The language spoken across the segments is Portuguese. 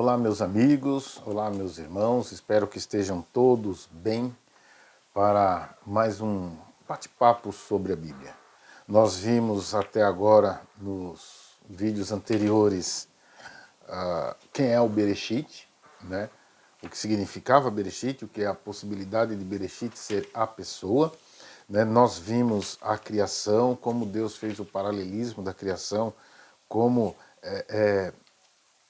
Olá, meus amigos, olá, meus irmãos, espero que estejam todos bem para mais um bate-papo sobre a Bíblia. Nós vimos até agora, nos vídeos anteriores, quem é o Bereshit, né? O que significava Bereshit, o que é a possibilidade de Bereshit ser a pessoa. Né? Nós vimos a criação, como Deus fez o paralelismo da criação, como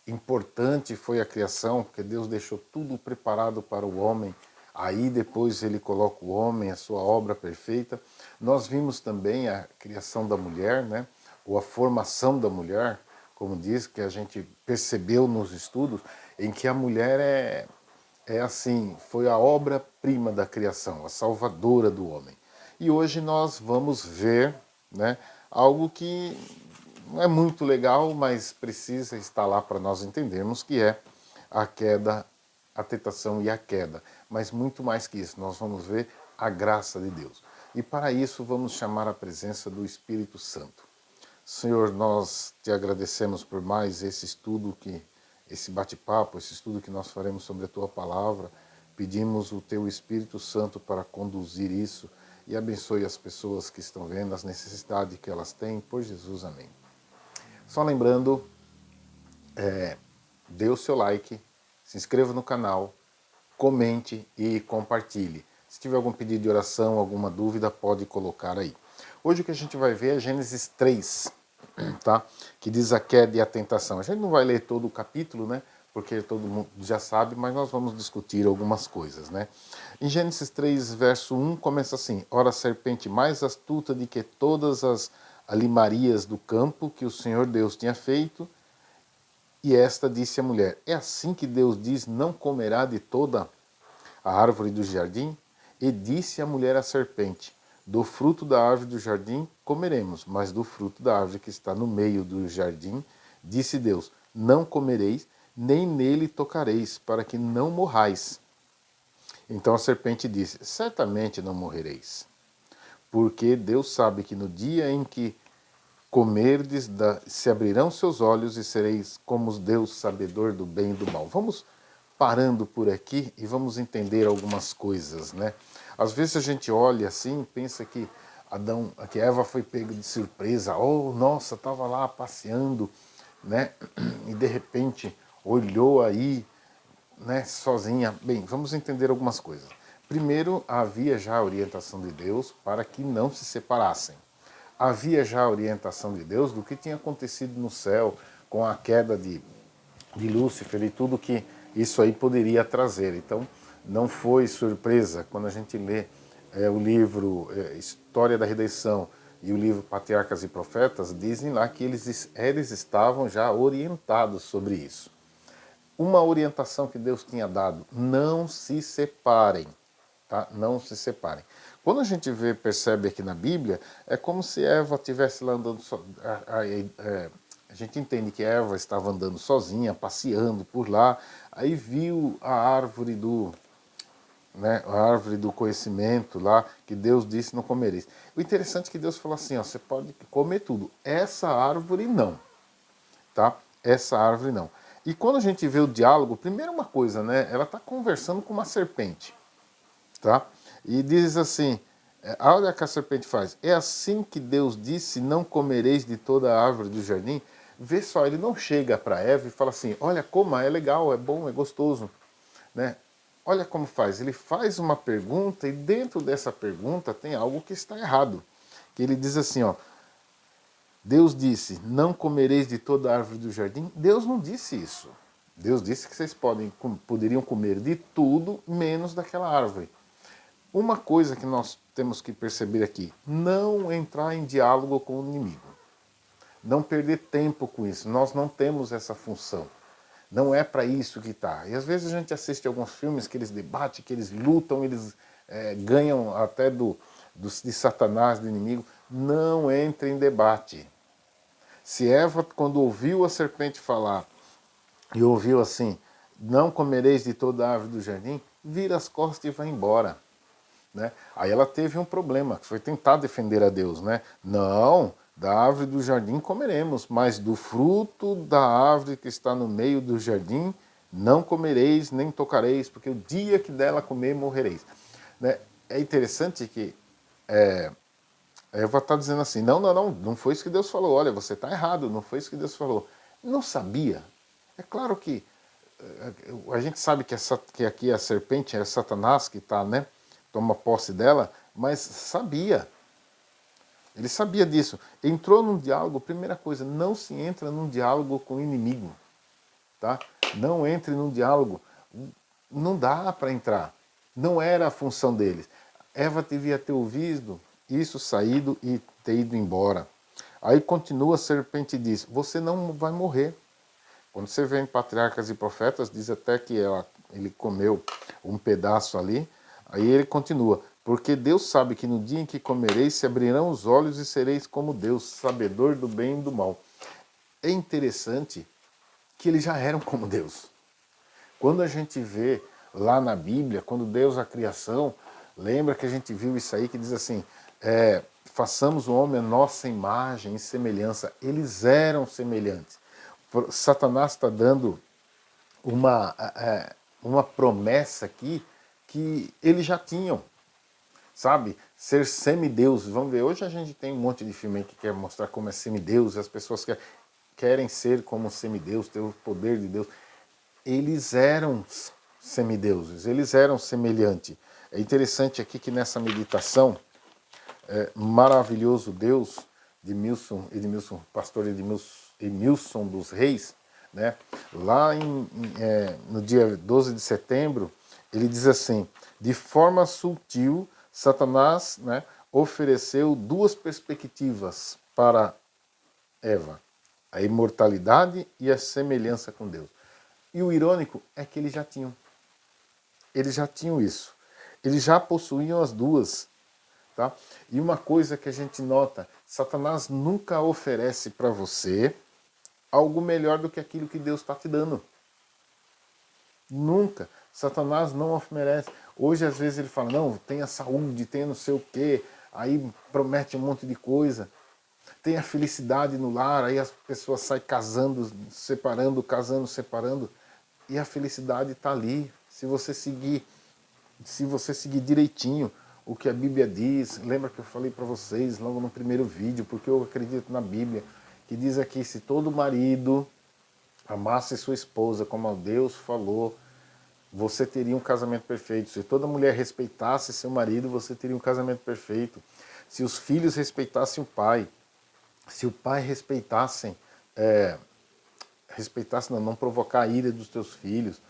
importante foi a criação, porque Deus deixou tudo preparado para o homem, aí depois ele coloca o homem, a sua obra perfeita. Nós vimos também a criação da mulher, né? Ou a formação da mulher, como diz, que a gente percebeu nos estudos, em que a mulher é assim, foi a obra-prima da criação, a salvadora do homem. E hoje nós vamos ver, né, algo que não é muito legal, mas precisa estar lá para nós entendermos, que é a queda, a tentação e a queda. Mas muito mais que isso, nós vamos ver a graça de Deus. E para isso vamos chamar a presença do Espírito Santo. Senhor, nós te agradecemos por mais esse estudo, esse bate-papo, esse estudo que nós faremos sobre a tua palavra. Pedimos o teu Espírito Santo para conduzir isso e abençoe as pessoas que estão vendo, as necessidades que elas têm. Por Jesus, amém. Só lembrando, dê o seu like, se inscreva no canal, comente e compartilhe. Se tiver algum pedido de oração, alguma dúvida, pode colocar aí. Hoje o que a gente vai ver é Gênesis 3, tá? Que diz a queda e a tentação. A gente não vai ler todo o capítulo, né? Porque todo mundo já sabe, mas nós vamos discutir algumas coisas, né? Em Gênesis 3, verso 1, começa assim: Ora, a serpente mais astuta de que todas as alimarias do campo que o Senhor Deus tinha feito, e esta disse à mulher: É assim que Deus diz, não comerá de toda a árvore do jardim? E disse a mulher à serpente: Do fruto da árvore do jardim comeremos, mas do fruto da árvore que está no meio do jardim, disse Deus: Não comereis, nem nele tocareis, para que não morrais. Então a serpente disse: Certamente não morrereis, porque Deus sabe que no dia em que comerdes, se abrirão seus olhos e sereis como Deus, sabedor do bem e do mal. Vamos parando por aqui e vamos entender algumas coisas, né? Às vezes a gente olha assim, pensa que que Eva foi pega de surpresa, oh, nossa, estava lá passeando, né? E de repente olhou aí, né, sozinha. Bem, vamos entender algumas coisas. Primeiro, havia já a orientação de Deus para que não se separassem. Havia já a orientação de Deus do que tinha acontecido no céu com a queda de Lúcifer e tudo que isso aí poderia trazer. Então, não foi surpresa quando a gente lê o livro História da Redenção e o livro Patriarcas e Profetas, dizem lá que eles estavam já orientados sobre isso. Uma orientação que Deus tinha dado: não se separem, tá? Não se separem. Quando a gente percebe aqui na Bíblia, é como se Eva estivesse lá andando a gente entende que Eva estava andando sozinha, passeando por lá, aí viu a árvore do conhecimento lá, que Deus disse não comereis. O interessante é que Deus falou assim, ó, você pode comer tudo, essa árvore não, tá? Essa árvore não. E quando a gente vê o diálogo, primeiro uma coisa, né? Ela está conversando com uma serpente, tá? E diz assim, olha o que a serpente faz: é assim que Deus disse, não comereis de toda a árvore do jardim. Vê só, ele não chega para Eva e fala assim, olha, coma, é legal, é bom, é gostoso, né? Olha como faz, ele faz uma pergunta e dentro dessa pergunta tem algo que está errado. Que ele diz assim, ó, Deus disse, não comereis de toda a árvore do jardim. Deus não disse isso. Deus disse que vocês poderiam comer de tudo, menos daquela árvore. Uma coisa que nós temos que perceber aqui: não entrar em diálogo com o inimigo. Não perder tempo com isso. Nós não temos essa função. Não é para isso que está. E às vezes a gente assiste alguns filmes que eles debatem, que eles lutam, eles ganham até de Satanás, do inimigo. Não entre em debate. Se Eva, quando ouviu a serpente falar, e ouviu assim, não comereis de toda a árvore do jardim, vira as costas e vai embora. Né? Aí ela teve um problema, que foi tentar defender a Deus. Né? Não, da árvore do jardim comeremos, mas do fruto da árvore que está no meio do jardim, não comereis nem tocareis, porque o dia que dela comer morrereis. Né? É interessante que Eva está dizendo assim, não foi isso que Deus falou, olha, você está errado, não foi isso que Deus falou. Não sabia. É claro que a gente sabe que aqui a serpente é Satanás que está, né, toma posse dela, mas sabia. Ele sabia disso. Entrou num diálogo, primeira coisa, não se entra num diálogo com o inimigo. Tá? Não entre num diálogo. Não dá para entrar. Não era a função deles. Eva devia ter ouvido isso, saído e ter ido embora. Aí continua a serpente e diz, você não vai morrer. Quando você vê em Patriarcas e Profetas, diz até que ele comeu um pedaço ali. Aí ele continua, porque Deus sabe que no dia em que comereis, se abrirão os olhos e sereis como Deus, sabedor do bem e do mal. É interessante que eles já eram como Deus. Quando a gente vê lá na Bíblia, quando Deus a criação, lembra que a gente viu isso aí que diz assim, façamos o homem a nossa imagem e semelhança. Eles eram semelhantes. Satanás está dando uma promessa aqui que eles já tinham, sabe? Ser semideuses. Vamos ver, hoje a gente tem um monte de filme que quer mostrar como é semideus, as pessoas querem ser como semideus, ter o poder de Deus. Eles eram semideuses, eles eram semelhantes. É interessante aqui que nessa meditação, Maravilhoso Deus, de Edmilson, pastor Edmilson dos Reis, né? Lá no dia 12 de setembro, ele diz assim, de forma sutil, Satanás, né, ofereceu duas perspectivas para Eva, a imortalidade e a semelhança com Deus. E o irônico é que eles já tinham. Eles já tinham isso. Eles já possuíam as duas. Tá? E uma coisa que a gente nota, Satanás nunca oferece para você algo melhor do que aquilo que Deus está te dando. Nunca. Satanás não oferece. Hoje, às vezes, ele fala, não, tenha saúde, tenha não sei o quê, aí promete um monte de coisa. Tenha felicidade no lar, aí as pessoas saem casando, separando, casando, separando. E a felicidade está ali. Se você seguir direitinho o que a Bíblia diz, lembra que eu falei para vocês logo no primeiro vídeo, porque eu acredito na Bíblia, que diz aqui, se todo marido amasse sua esposa como Deus falou, você teria um casamento perfeito. Se toda mulher respeitasse seu marido, você teria um casamento perfeito. Se os filhos respeitassem o pai, se o pai respeitasse não provocar a ira dos teus filhos,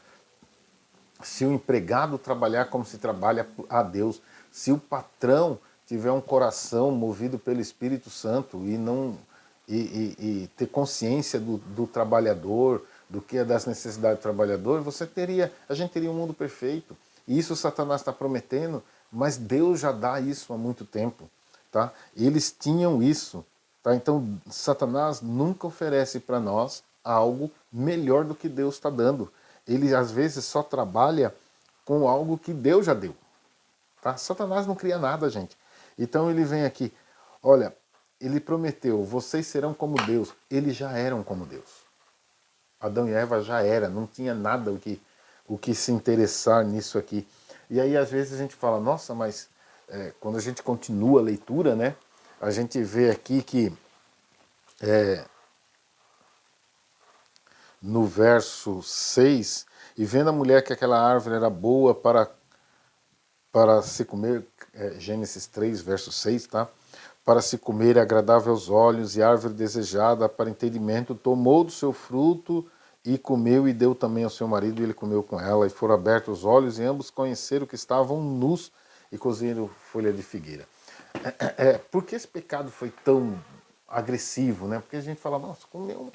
se o empregado trabalhar como se trabalha a Deus, se o patrão tiver um coração movido pelo Espírito Santo e não e ter consciência do trabalhador, do que é das necessidades do trabalhador, a gente teria um mundo perfeito. E isso Satanás está prometendo, mas Deus já dá isso há muito tempo, tá? Eles tinham isso, tá? Então Satanás nunca oferece para nós algo melhor do que Deus está dando. Ele às vezes só trabalha com algo que Deus já deu. Tá? Satanás não cria nada, gente. Então ele vem aqui, olha, ele prometeu, vocês serão como Deus. Eles já eram como Deus. Adão e Eva já era, não tinha nada o que se interessar nisso aqui. E aí às vezes a gente fala, nossa, mas quando a gente continua a leitura, né, a gente vê aqui que no verso 6, e vendo a mulher que aquela árvore era boa para se comer, Gênesis 3, verso 6, tá? Para se comer, agradável aos olhos, e árvore desejada para entendimento, tomou do seu fruto e comeu, e deu também ao seu marido, e ele comeu com ela, e foram abertos os olhos, e ambos conheceram que estavam nus, e cozeram folha de figueira. Por que esse pecado foi tão agressivo, né? Porque a gente fala, nossa, comeu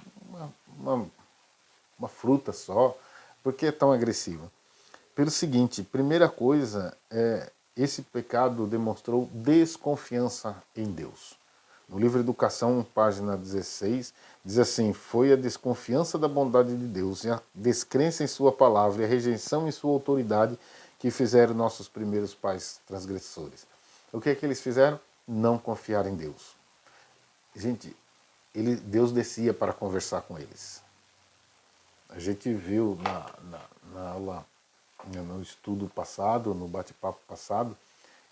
uma fruta só, por que é tão agressivo? Pelo seguinte, primeira coisa, esse pecado demonstrou desconfiança em Deus. No livro Educação, página 16, diz assim, foi a desconfiança da bondade de Deus e a descrença em sua palavra e a rejeição em sua autoridade que fizeram nossos primeiros pais transgressores. O que é que eles fizeram? Não confiar em Deus. Gente, Deus descia para conversar com eles. A gente viu na aula, no estudo passado, no bate-papo passado,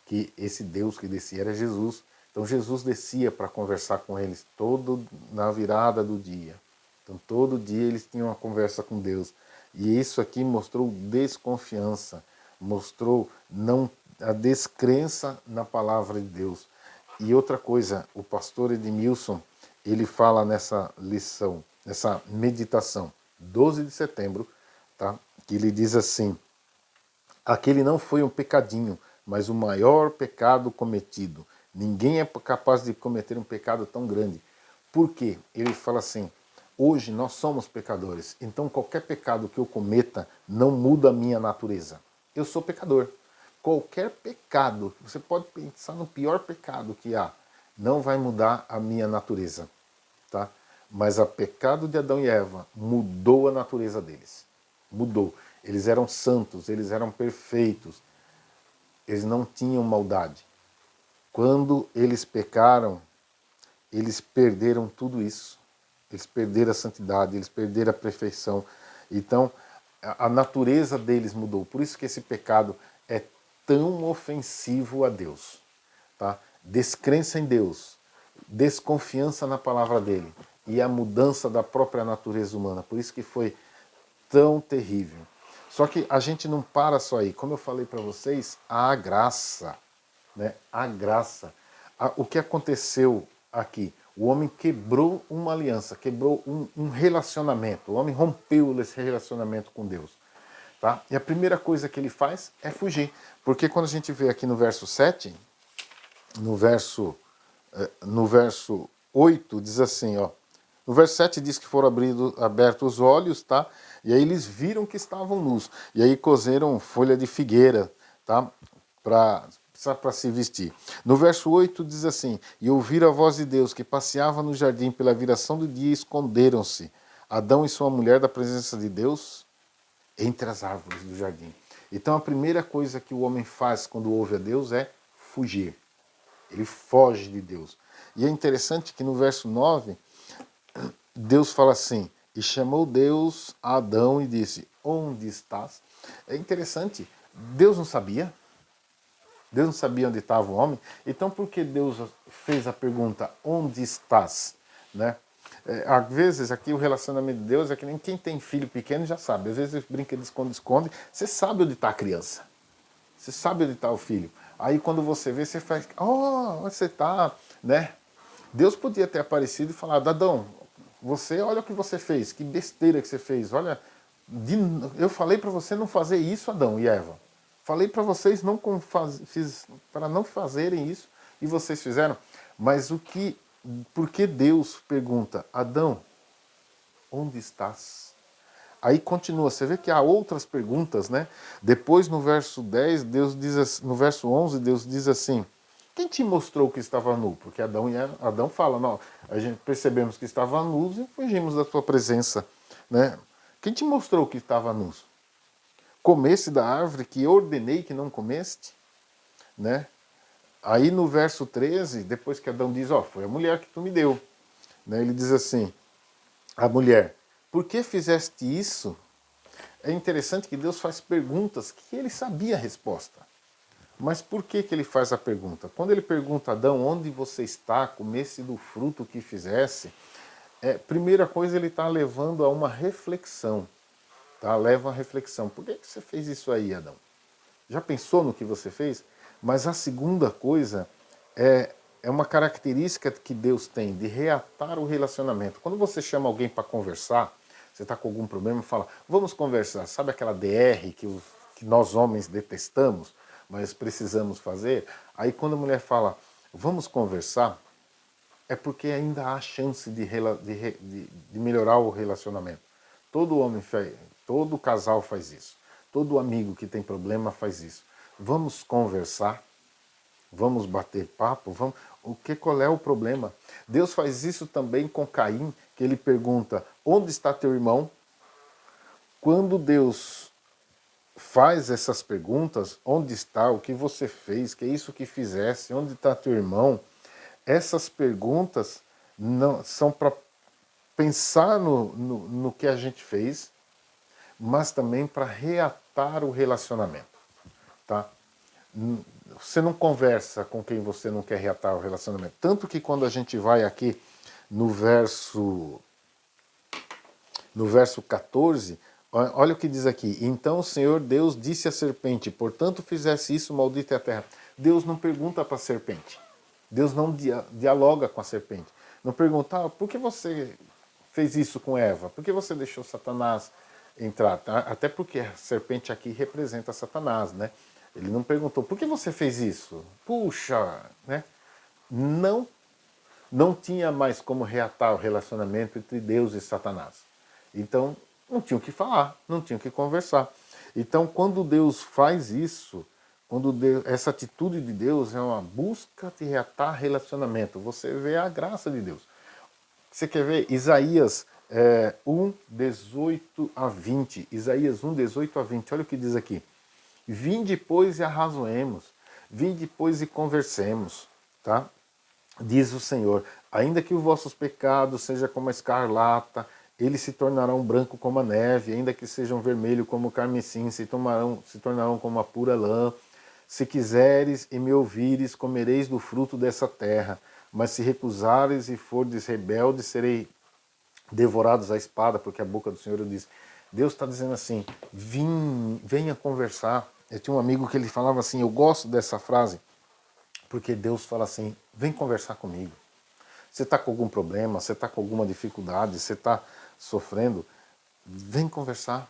que esse Deus que descia era Jesus. Então Jesus descia para conversar com eles todo na virada do dia. Então todo dia eles tinham uma conversa com Deus. E isso aqui mostrou desconfiança, mostrou não a descrença na palavra de Deus. E outra coisa, o pastor Edmilson, ele fala nessa lição, nessa meditação, 12 de setembro, tá? Que ele diz assim: aquele não foi um pecadinho, mas o maior pecado cometido. Ninguém é capaz de cometer um pecado tão grande. Por quê? Ele fala assim: hoje nós somos pecadores, então qualquer pecado que eu cometa não muda a minha natureza. Eu sou pecador. Qualquer pecado, você pode pensar no pior pecado que há, não vai mudar a minha natureza. Tá? Mas o pecado de Adão e Eva mudou a natureza deles. Mudou. Eles eram santos, eles eram perfeitos. Eles não tinham maldade. Quando eles pecaram, eles perderam tudo isso. Eles perderam a santidade, eles perderam a perfeição. Então, a natureza deles mudou. Por isso que esse pecado é tão ofensivo a Deus. Tá? Descrença em Deus, desconfiança na palavra dele e a mudança da própria natureza humana. Por isso que foi tão terrível. Só que a gente não para só aí. Como eu falei para vocês, há a graça. Né? A graça. O que aconteceu aqui? O homem quebrou uma aliança, quebrou um relacionamento. O homem rompeu esse relacionamento com Deus. Tá? E a primeira coisa que ele faz é fugir. Porque quando a gente vê aqui no verso 7, no verso 8, diz assim, ó. No verso 7 diz que foram abertos os olhos, tá? E aí eles viram que estavam nus. E aí cozeram folha de figueira, tá? Para se vestir. No verso 8 diz assim: e ouviram a voz de Deus que passeava no jardim pela viração do dia e esconderam-se Adão e sua mulher da presença de Deus entre as árvores do jardim. Então a primeira coisa que o homem faz quando ouve a Deus é fugir. Ele foge de Deus. E é interessante que no verso 9, Deus fala assim: e chamou Deus a Adão e disse: onde estás? É interessante, Deus não sabia. Deus não sabia onde estava o homem. Então por que Deus fez a pergunta: onde estás? Né? Às vezes aqui o relacionamento de Deus é que nem quem tem filho pequeno já sabe. Às vezes brinca de esconde-esconde. Você sabe onde está a criança. Você sabe onde está o filho. Aí quando você vê, você faz: oh, onde você está? Né? Deus podia ter aparecido e falado: Adão, você, olha o que você fez, que besteira que você fez. Olha, eu falei para você não fazer isso, Adão e Eva. Falei para vocês para não fazerem isso e vocês fizeram. Mas por que Deus pergunta: Adão, onde estás? Aí continua, você vê que há outras perguntas, né? Depois no verso 10, no verso 11, Deus diz assim: quem te mostrou que estava nu? Porque Adão fala: não, a gente percebemos que estava nu e fugimos da tua presença, né? Quem te mostrou que estava nu? Comeste da árvore que ordenei que não comeste, né? Aí no verso 13, depois que Adão diz: ó, foi a mulher que tu me deu, né? Ele diz assim: a mulher, por que fizeste isso? É interessante que Deus faz perguntas que ele sabia a resposta. Mas por que ele faz a pergunta? Quando ele pergunta a Adão: onde você está? Comesse do fruto que fizesse. Primeira coisa, ele está levando a uma reflexão. Tá? Leva a reflexão. Por que você fez isso aí, Adão? Já pensou no que você fez? Mas a segunda coisa é uma característica que Deus tem de reatar o relacionamento. Quando você chama alguém para conversar, você está com algum problema e fala: vamos conversar. Sabe aquela DR que nós homens detestamos, mas precisamos fazer? Aí quando a mulher fala: vamos conversar, é porque ainda há chance de melhorar o relacionamento. Todo homem faz, todo casal faz isso. Todo amigo que tem problema faz isso. Vamos conversar, vamos bater papo, qual é o problema? Deus faz isso também com Caim, que ele pergunta: onde está teu irmão? Quando Deus faz essas perguntas: onde está, o que você fez, que é isso que fizesse, onde está teu irmão? Essas perguntas não são para pensar no que a gente fez, mas também para reatar o relacionamento. Tá? Você não conversa com quem você não quer reatar o relacionamento. Tanto que quando a gente vai aqui no verso 14, olha o que diz aqui. Então o Senhor Deus disse à serpente, portanto fizesse isso, maldita é a terra. Deus não pergunta para a serpente. Deus não dialoga com a serpente. Não pergunta, por que você fez isso com Eva? Por que você deixou Satanás entrar? Até porque a serpente aqui representa Satanás, né? Ele não perguntou, por que você fez isso? Puxa, né? Não tinha mais como reatar o relacionamento entre Deus e Satanás. Então, não tinha o que falar, não tinha o que conversar. Então, quando Deus faz isso, essa atitude de Deus é uma busca de reatar relacionamento. Você vê a graça de Deus. Você quer ver? Isaías 1, 18 a 20. Isaías 1, 18 a 20. Olha o que diz aqui. Vinde, pois, e arrazoemos. Vinde, pois, e conversemos. Tá? Diz o Senhor, ainda que os vossos pecados sejam como a escarlata, eles se tornarão branco como a neve, ainda que sejam vermelho como o carmesim, se tornarão como a pura lã. Se quiseres e me ouvires, comereis do fruto dessa terra, mas se recusares e fordes rebeldes, serei devorados à espada, porque a boca do Senhor diz. Deus está dizendo assim, venha conversar. Eu tinha um amigo que ele falava assim, eu gosto dessa frase, porque Deus fala assim, vem conversar comigo. Você está com algum problema, você está com alguma dificuldade, você está sofrendo, vem conversar.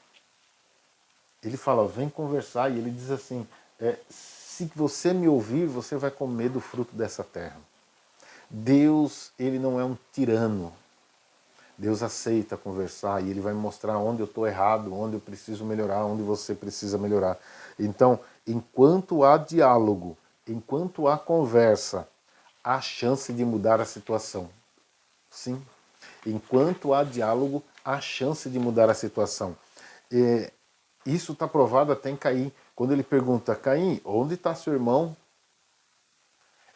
Ele fala, vem conversar, e ele diz assim, se você me ouvir, você vai comer do fruto dessa terra. Deus, ele não é um tirano. Deus aceita conversar e ele vai me mostrar onde eu estou errado, onde eu preciso melhorar, onde você precisa melhorar. Então, enquanto há diálogo, enquanto há conversa, há chance de mudar a situação. Sim. Enquanto há diálogo, há chance de mudar a situação. Isso está provado até em Caim. Quando ele pergunta, Caim, onde está seu irmão?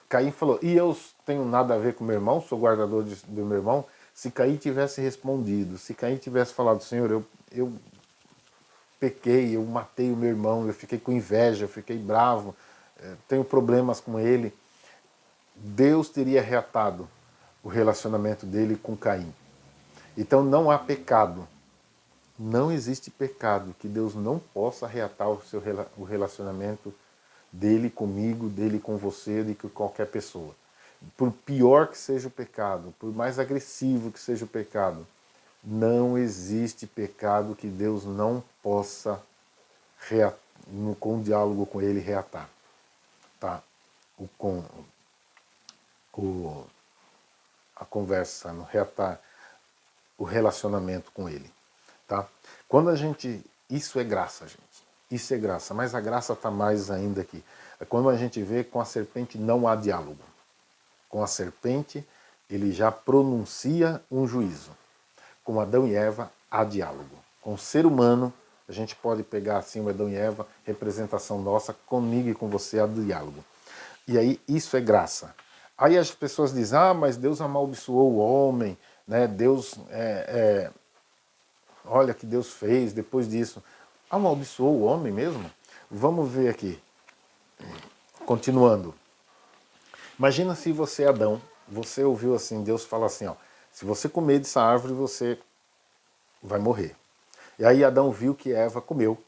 Caim falou, e eu tenho nada a ver com meu irmão, sou guardador do meu irmão? Se Caim tivesse respondido, se Caim tivesse falado, Senhor, eu pequei, eu matei o meu irmão, eu fiquei com inveja, eu fiquei bravo, tenho problemas com ele, Deus teria reatado o relacionamento dele com Caim. Então não há pecado, não existe pecado que Deus não possa reatar o relacionamento dele comigo, dele com você, de com qualquer pessoa. Por pior que seja o pecado, por mais agressivo que seja o pecado, não existe pecado que Deus não possa, com um diálogo com ele, reatar. Tá? A conversa, reatar o relacionamento com ele. Tá? Quando a gente... Isso é graça, gente. Isso é graça, mas a graça está mais ainda aqui. É quando a gente vê com a serpente não há diálogo. Com a serpente, ele já pronuncia um juízo. Com Adão e Eva, há diálogo. Com o ser humano, a gente pode pegar assim o Adão e Eva, representação nossa, comigo e com você, há diálogo. E aí, isso é graça. Aí as pessoas dizem, mas Deus amaldiçoou o homem, né? Deus, olha o que Deus fez depois disso. Amaldiçoou o homem mesmo? Vamos ver aqui. Continuando. Imagina se você é Adão, você ouviu assim, Deus fala assim, se você comer dessa árvore, você vai morrer. E aí Adão viu que Eva comeu.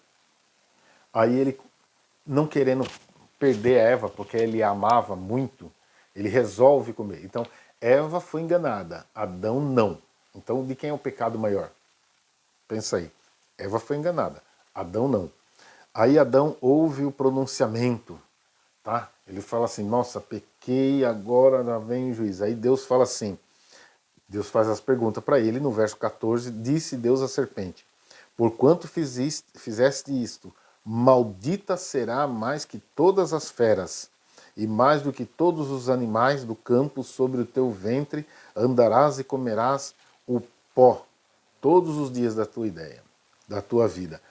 Aí ele, não querendo perder Eva, porque ele a amava muito, ele resolve comer. Então, Eva foi enganada, Adão não. Então, de quem é o pecado maior? Pensa aí. Eva foi enganada, Adão não. Aí Adão ouve o pronunciamento. Tá? Ele fala assim, nossa, pequei, agora vem o juiz. Aí Deus fala assim, Deus faz as perguntas para ele, no verso 14, disse Deus à serpente, porquanto fizeste isto, maldita será mais que todas as feras, e mais do que todos os animais do campo, sobre o teu ventre andarás e comerás o pó, todos os dias da tua vida.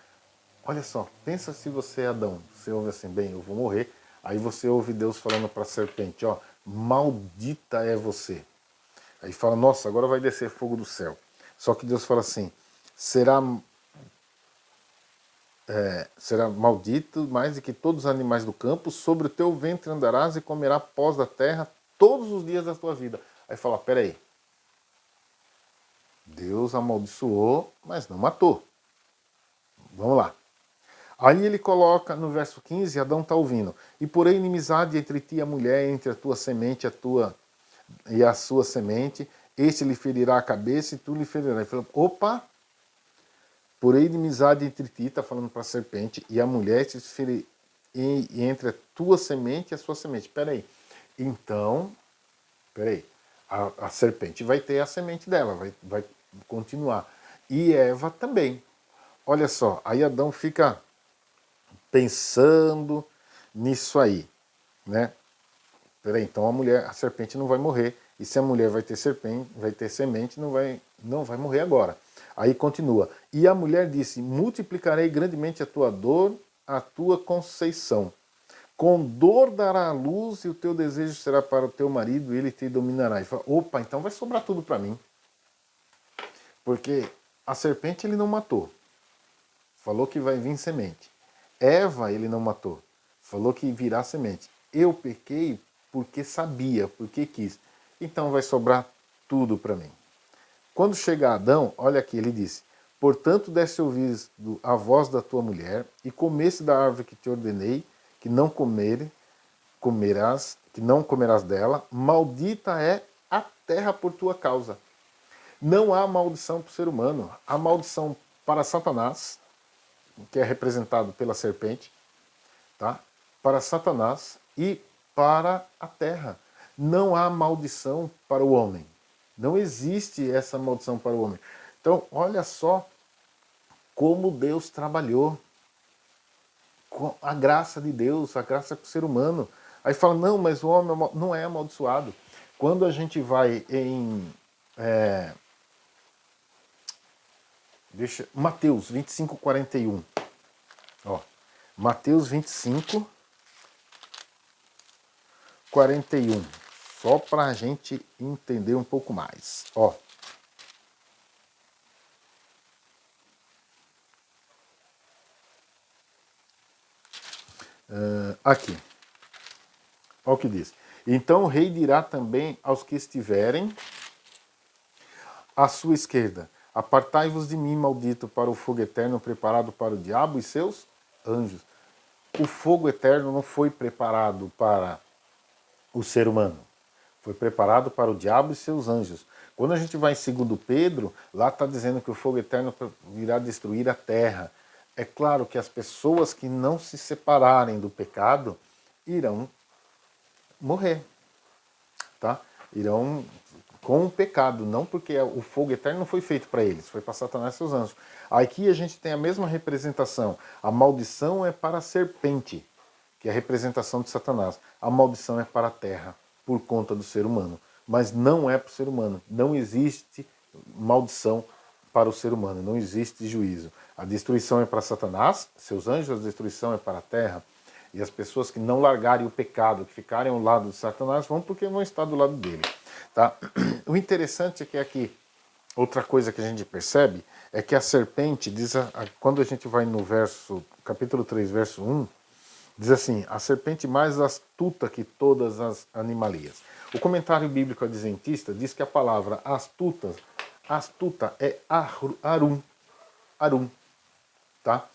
Olha só, pensa se você é Adão, você ouve assim, bem, eu vou morrer, aí você ouve Deus falando para a serpente, maldita é você. Aí fala, nossa, agora vai descer fogo do céu. Só que Deus fala assim, será será maldito mais do que todos os animais do campo, sobre o teu ventre andarás e comerás pós da terra todos os dias da tua vida. Aí fala, peraí, Deus amaldiçoou, mas não matou. Vamos lá. Aí ele coloca no verso 15, Adão está ouvindo, e porém inimizade entre ti e a mulher, entre a tua semente e a sua semente, este lhe ferirá a cabeça e tu lhe ferirás. Ele falou, opa, porém inimizade entre ti, está falando para a serpente, e a mulher se ferir entre a tua semente e a sua semente. Peraí. Então, a serpente vai ter a semente dela, vai continuar. E Eva também. Olha só, aí Adão fica pensando nisso aí, né? Peraí, então a serpente não vai morrer. E se a mulher vai ter serpente, vai ter semente, não vai morrer agora. Aí continua. E a mulher disse: multiplicarei grandemente a tua dor, a tua conceição. Com dor dará a luz e o teu desejo será para o teu marido e ele te dominará. E fala, opa, então vai sobrar tudo para mim. Porque a serpente ele não matou. Falou que vai vir semente. Eva ele não matou. Falou que virá semente. Eu pequei porque sabia, porque quis. Então vai sobrar tudo para mim. Quando chega Adão, olha aqui, ele disse: portanto, desse ouvido a voz da tua mulher e comesse da árvore que te ordenei, que não comerás dela, maldita é a terra por tua causa. Não há maldição para o ser humano, há maldição para Satanás, que é representado pela serpente, tá? Para Satanás e para a terra. Não há maldição para o homem. Não existe essa maldição para o homem. Então, olha só como Deus trabalhou com a graça de Deus, a graça para o ser humano. Aí fala, não, mas o homem não é amaldiçoado. Quando a gente vai em Mateus 25, 41. Ó, Mateus 25, 41. Só para a gente entender um pouco mais. Ó. Aqui. Olha o que diz. Então o rei dirá também aos que estiverem à sua esquerda: apartai-vos de mim, maldito, para o fogo eterno preparado para o diabo e seus anjos. O fogo eterno não foi preparado para o ser humano. Foi preparado para o diabo e seus anjos. Quando a gente vai em 2 Pedro, lá está dizendo que o fogo eterno virá destruir a terra. É claro que as pessoas que não se separarem do pecado irão morrer, tá? Irão com o pecado, não porque o fogo eterno não foi feito para eles, foi para Satanás e seus anjos. Aqui a gente tem a mesma representação. A maldição é para a serpente, que é a representação de Satanás. A maldição é para a terra, por conta do ser humano. Mas não é para o ser humano. Não existe maldição para o ser humano, não existe juízo. A destruição é para Satanás, seus anjos, a destruição é para a terra. E as pessoas que não largarem o pecado, que ficarem ao lado de Satanás, vão porque vão estar do lado dele. Tá? O interessante é que aqui, outra coisa que a gente percebe, é que a serpente, quando a gente vai no capítulo 3, verso 1, diz assim: a serpente mais astuta que todas as animalias. O comentário bíblico adventista diz que a palavra astuta é arum. Arum. Tá?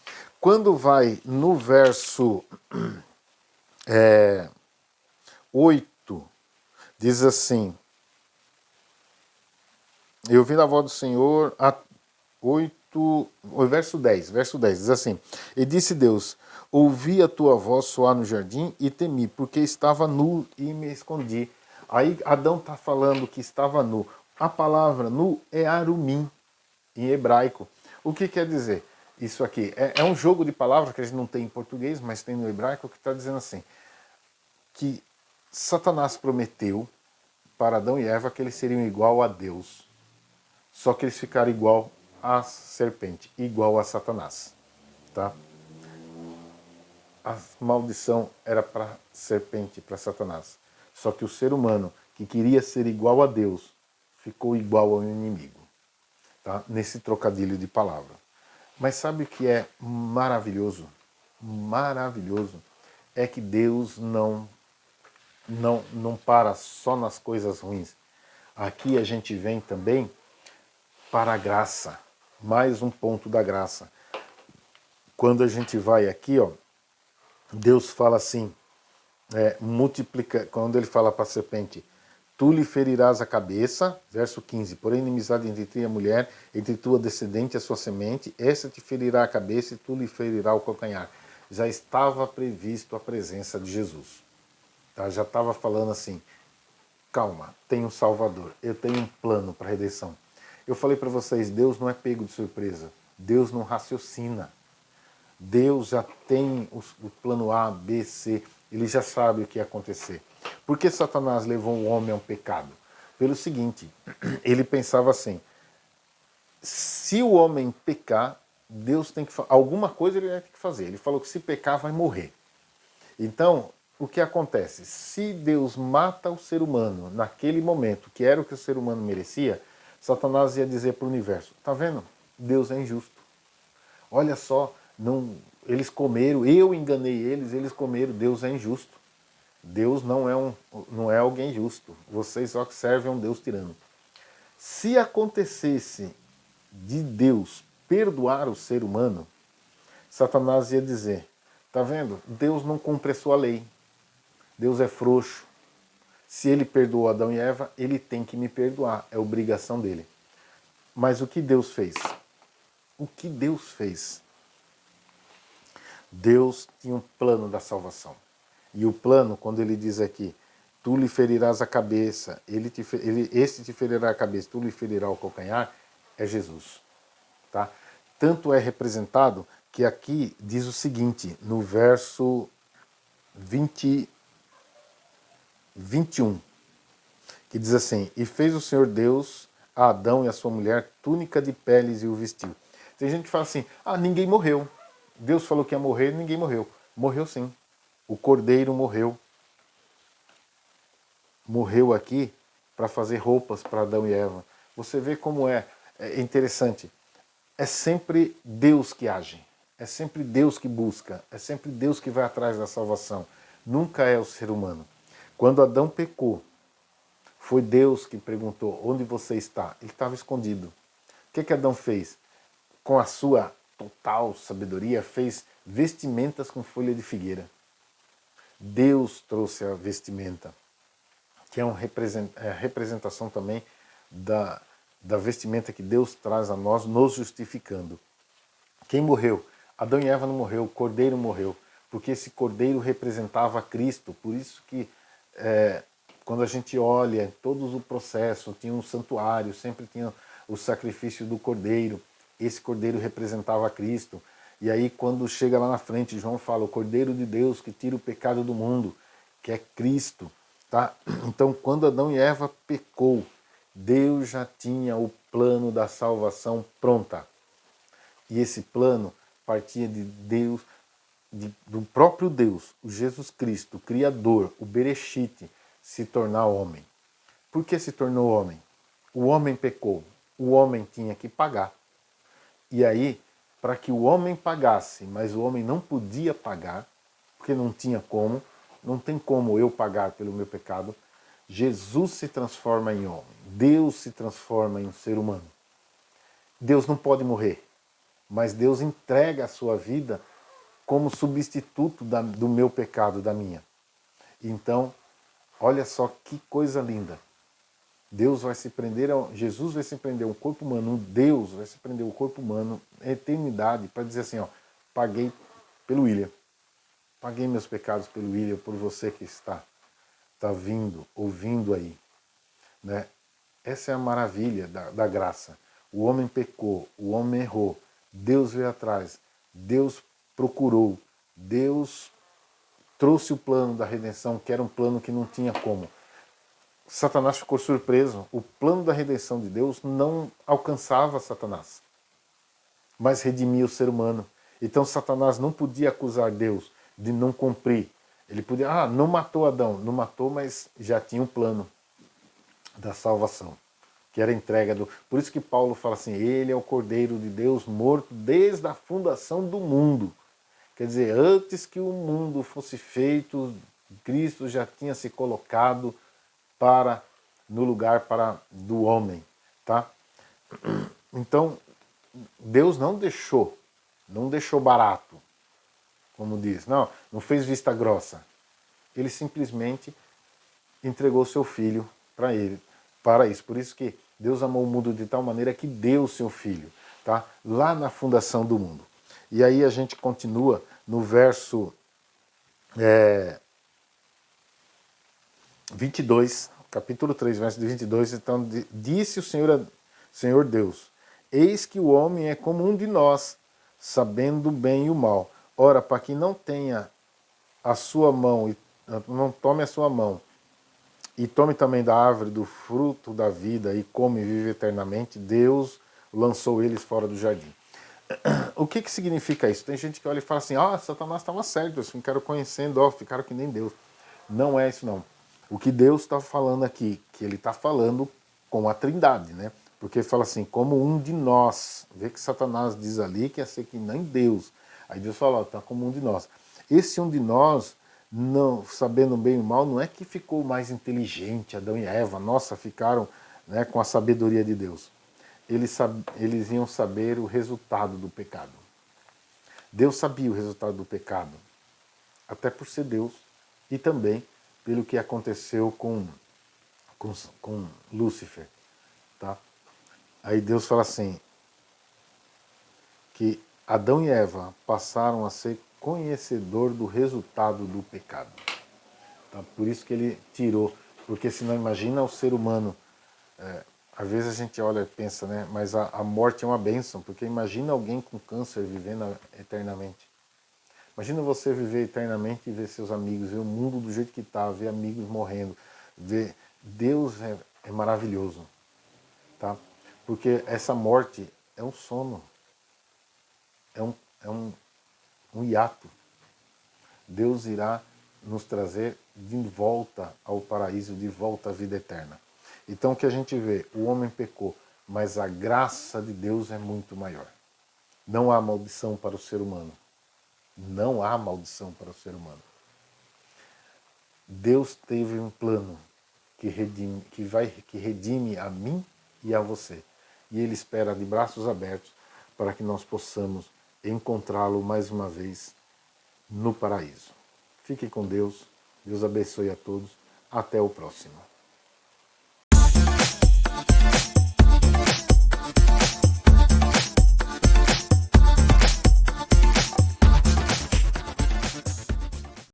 Quando vai no verso 8, diz assim: eu ouvi a voz do Senhor, 8, o verso 10 diz assim: e disse Deus: ouvi a tua voz soar no jardim e temi, porque estava nu e me escondi. Aí Adão está falando que estava nu. A palavra nu é arumim, em hebraico. O que quer dizer? Isso aqui é um jogo de palavras que a gente não tem em português, mas tem no hebraico, que está dizendo assim, que Satanás prometeu para Adão e Eva que eles seriam igual a Deus. Só que eles ficaram igual a serpente, igual a Satanás. Tá? A maldição era para serpente, para Satanás. Só que o ser humano, que queria ser igual a Deus, ficou igual ao inimigo. Tá? Nesse trocadilho de palavra. Mas sabe o que é maravilhoso? Maravilhoso é que Deus não para só nas coisas ruins. Aqui a gente vem também para a graça, mais um ponto da graça. Quando a gente vai aqui, ó, Deus fala assim, multiplica, quando ele fala para a serpente, tu lhe ferirás a cabeça, verso 15, porém inimizade entre ti e a mulher, entre tua descendente e a sua semente, essa te ferirá a cabeça e tu lhe ferirá o calcanhar. Já estava previsto a presença de Jesus. Tá? Já estava falando assim, calma, tem um Salvador, eu tenho um plano para a redenção. Eu falei para vocês, Deus não é pego de surpresa, Deus não raciocina. Deus já tem o plano A, B, C, ele já sabe o que ia acontecer. Por que Satanás levou o homem ao pecado? Pelo seguinte, ele pensava assim, se o homem pecar, Deus tem que alguma coisa ele vai ter que fazer. Ele falou que se pecar vai morrer. Então, o que acontece? Se Deus mata o ser humano naquele momento, que era o que o ser humano merecia, Satanás ia dizer para o universo, tá vendo? Deus é injusto. Olha só, eles comeram, eu enganei eles comeram, Deus é injusto. Deus não é alguém justo. Vocês só que servem a um Deus tirano. Se acontecesse de Deus perdoar o ser humano, Satanás ia dizer, tá vendo? Deus não cumpre a sua lei. Deus é frouxo. Se ele perdoou Adão e Eva, ele tem que me perdoar. É obrigação dele. Mas o que Deus fez? O que Deus fez? Deus tinha um plano da salvação. E o plano, quando ele diz aqui, tu lhe ferirás a cabeça, este te ferirá a cabeça, tu lhe ferirá o calcanhar, é Jesus. Tá? Tanto é representado que aqui diz o seguinte, no verso 21, que diz assim, e fez o Senhor Deus a Adão e a sua mulher túnica de peles e o vestiu. Tem gente que fala assim, ninguém morreu. Deus falou que ia morrer, ninguém morreu. Morreu sim. O cordeiro morreu. Morreu aqui para fazer roupas para Adão e Eva. Você vê como é interessante. É sempre Deus que age. É sempre Deus que busca. É sempre Deus que vai atrás da salvação. Nunca é o ser humano. Quando Adão pecou, foi Deus que perguntou, onde você está? Ele estava escondido. O que Adão fez? Com a sua total sabedoria, fez vestimentas com folha de figueira. Deus trouxe a vestimenta, que é uma representação também da vestimenta que Deus traz a nós, nos justificando. Quem morreu? Adão e Eva não morreu, o cordeiro morreu, porque esse cordeiro representava Cristo. Por isso que quando a gente olha todo o processo, tinha um santuário, sempre tinha o sacrifício do cordeiro. Esse cordeiro representava Cristo. E aí quando chega lá na frente, João fala, o Cordeiro de Deus que tira o pecado do mundo, que é Cristo. Tá? Então quando Adão e Eva pecou, Deus já tinha o plano da salvação pronta. E esse plano partia de Deus, do próprio Deus, o Jesus Cristo, o Criador, o Bereshit, se tornar homem. Por que se tornou homem? O homem pecou, o homem tinha que pagar. E aí, para que o homem pagasse, mas o homem não podia pagar, porque não tinha como, não tem como eu pagar pelo meu pecado, Jesus se transforma em homem, Deus se transforma em um ser humano. Deus não pode morrer, mas Deus entrega a sua vida como substituto do meu pecado, da minha. Então, olha só que coisa linda. Deus vai se prender, Jesus vai se prender ao corpo humano, Deus vai se prender ao corpo humano, a eternidade, para dizer assim, paguei pelo William, paguei meus pecados pelo William, por você que está vindo, ouvindo aí. Né? Essa é a maravilha da graça. O homem pecou, o homem errou, Deus veio atrás, Deus procurou, Deus trouxe o plano da redenção, que era um plano que não tinha como. Satanás ficou surpreso. O plano da redenção de Deus não alcançava Satanás, mas redimia o ser humano. Então Satanás não podia acusar Deus de não cumprir. Ele podia, não matou Adão. Não matou, mas já tinha um plano da salvação. que era entrega do... Por isso que Paulo fala assim, ele é o Cordeiro de Deus morto desde a fundação do mundo. Quer dizer, antes que o mundo fosse feito, Cristo já tinha se colocado no lugar do homem, tá? Então, Deus não deixou barato, como diz, não fez vista grossa. Ele simplesmente entregou seu filho para isso. Por isso que Deus amou o mundo de tal maneira que deu o seu filho, tá? Lá na fundação do mundo. E aí a gente continua no verso 22, capítulo 3, verso 22, então disse o Senhor Deus, eis que o homem é como um de nós, sabendo o bem e o mal. Ora, para que não tenha a sua mão, não tome a sua mão, e tome também da árvore do fruto da vida e come e vive eternamente, Deus lançou eles fora do jardim. O que significa isso? Tem gente que olha e fala assim, Satanás estava certo, eles ficaram conhecendo, ficaram que nem Deus. Não é isso não. O que Deus está falando aqui, que ele está falando com a Trindade, né? Porque ele fala assim, como um de nós. Vê que Satanás diz ali que ia ser que nem Deus. Aí Deus fala, está como um de nós. Esse um de nós, não sabendo bem o mal, não é que ficou mais inteligente, Adão e Eva, nossa, ficaram, né, com a sabedoria de Deus. Eles iam saber o resultado do pecado. Deus sabia o resultado do pecado, até por ser Deus, e também pelo que aconteceu com Lúcifer. Tá? Aí Deus fala assim, que Adão e Eva passaram a ser conhecedor do resultado do pecado. Tá? Por isso que ele tirou, porque senão imagina o ser humano, às vezes a gente olha e pensa, né, mas a morte é uma bênção, porque imagina alguém com câncer vivendo eternamente. Imagina você viver eternamente e ver seus amigos, ver o mundo do jeito que está, ver amigos morrendo, ver... Deus é maravilhoso, tá? Porque essa morte é um sono, é um hiato. Deus irá nos trazer de volta ao paraíso, de volta à vida eterna. Então o que a gente vê, o homem pecou, mas a graça de Deus é muito maior. Não há maldição para o ser humano. Não há maldição para o ser humano. Deus teve um plano que redime a mim e a você. E Ele espera de braços abertos para que nós possamos encontrá-lo mais uma vez no paraíso. Fique com Deus. Deus abençoe a todos. Até o próximo.